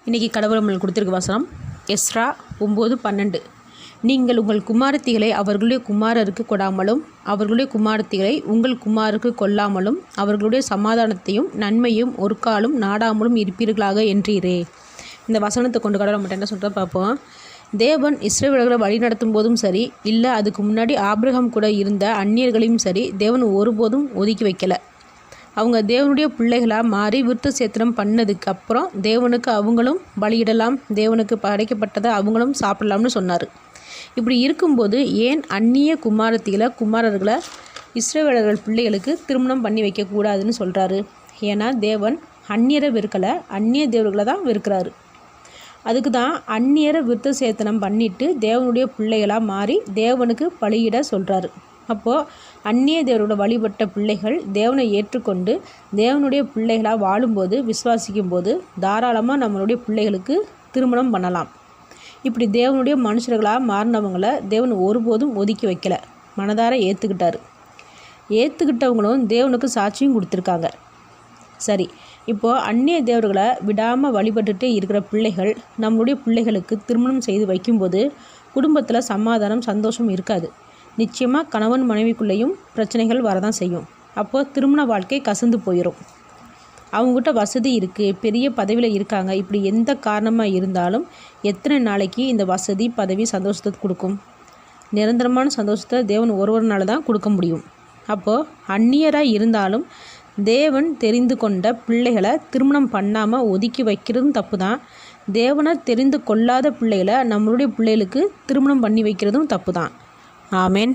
இன்றைக்கி கடவுள் நம்மளுக்கு கொடுத்துருக்க வசனம் எஸ்ரா 9:12. நீங்கள் உங்கள் குமாரத்திகளை அவர்களுடைய குமாரருக்கு கொடாமலும் அவர்களுடைய குமாரத்திகளை உங்கள் குமாருக்கு கொல்லாமலும் அவர்களுடைய சமாதானத்தையும் நன்மையும் ஒரு காலும் நாடாமலும் இருப்பீர்களாக என்றீரே. இந்த வசனத்தை கொண்டு கடவுள் நம்மகிட்ட என்ன சொல்கிறத பார்ப்போம். தேவன் இஸ்ரவேலர்களை வழி நடத்தும் போதும் சரி, இல்லை அதுக்கு முன்னாடி ஆபிரகாம் கூட இருந்த அந்நியர்களையும் சரி, தேவன் ஒருபோதும் ஒதுக்கி வைக்கலை. அவங்க தேவனுடைய பிள்ளைகளாக மாறி விருத்த சேத்திரம் பண்ணதுக்கு அப்புறம் தேவனுக்கு அவங்களும் பலியிடலாம், தேவனுக்கு படைக்கப்பட்டதை அவங்களும் சாப்பிடலாம்னு சொன்னார். இப்படி இருக்கும்போது ஏன் அந்நிய குமாரர்களை இஸ்ரவேலர்கள் பிள்ளைகளுக்கு திருமணம் பண்ணி வைக்கக்கூடாதுன்னு சொல்கிறாரு? ஏன்னா தேவன் அந்நியரை வெறுக்கலை, அந்நிய தேவர்களை தான் வெறுக்கிறாரு. அதுக்கு தான் அந்நியரை விருத்த சேத்தனம் பண்ணிவிட்டு தேவனுடைய பிள்ளைகளாக மாறி தேவனுக்கு பலியிட சொல்கிறாரு. அப்போது அந்நிய தேவரோட வழிபட்ட பிள்ளைகள் தேவனை ஏற்றுக்கொண்டு தேவனுடைய பிள்ளைகளாக வாழும்போது, விசுவாசிக்கும் போது தாராளமாக நம்மளுடைய பிள்ளைகளுக்கு திருமணம் பண்ணலாம். இப்படி தேவனுடைய மனுஷர்களாக மாறினவங்களை தேவன் ஒருபோதும் ஒதுக்கி வைக்கலை, மனதார ஏற்றுக்கிட்டவங்களும் தேவனுக்கு சாட்சியும் கொடுத்துருக்காங்க. சரி, இப்போது அந்நிய தேவர்களை விடாமல் வழிபட்டுட்டு இருக்கிற பிள்ளைகள் நம்மளுடைய பிள்ளைகளுக்கு திருமணம் செய்து வைக்கும்போது குடும்பத்தில் சமாதானம், சந்தோஷம் இருக்காது. நிச்சயமாக கணவன் மனைவிக்குள்ளேயும் பிரச்சனைகள் வரதான் செய்யும். அப்போது திருமண வாழ்க்கை கசந்து போயிடும். அவங்ககிட்ட வசதி இருக்குது, பெரிய பதவியில் இருக்காங்க, இப்படி எந்த காரணமாக இருந்தாலும் எத்தனை நாளைக்கு இந்த வசதி, பதவி சந்தோஷத்தை கொடுக்கும்? நிரந்தரமான சந்தோஷத்தை தேவன் ஒருவர்னால தான் கொடுக்க முடியும். அப்போது அந்நியராக இருந்தாலும் தேவன் தெரிந்து கொண்ட பிள்ளைகளை திருமணம் பண்ணாமல் ஒதுக்கி வைக்கிறதும் தப்பு தான். தேவனை தெரிந்து கொள்ளாத பிள்ளைகளை நம்மளுடைய பிள்ளைகளுக்கு திருமணம் பண்ணி வைக்கிறதும் தப்பு தான். ஆமென்.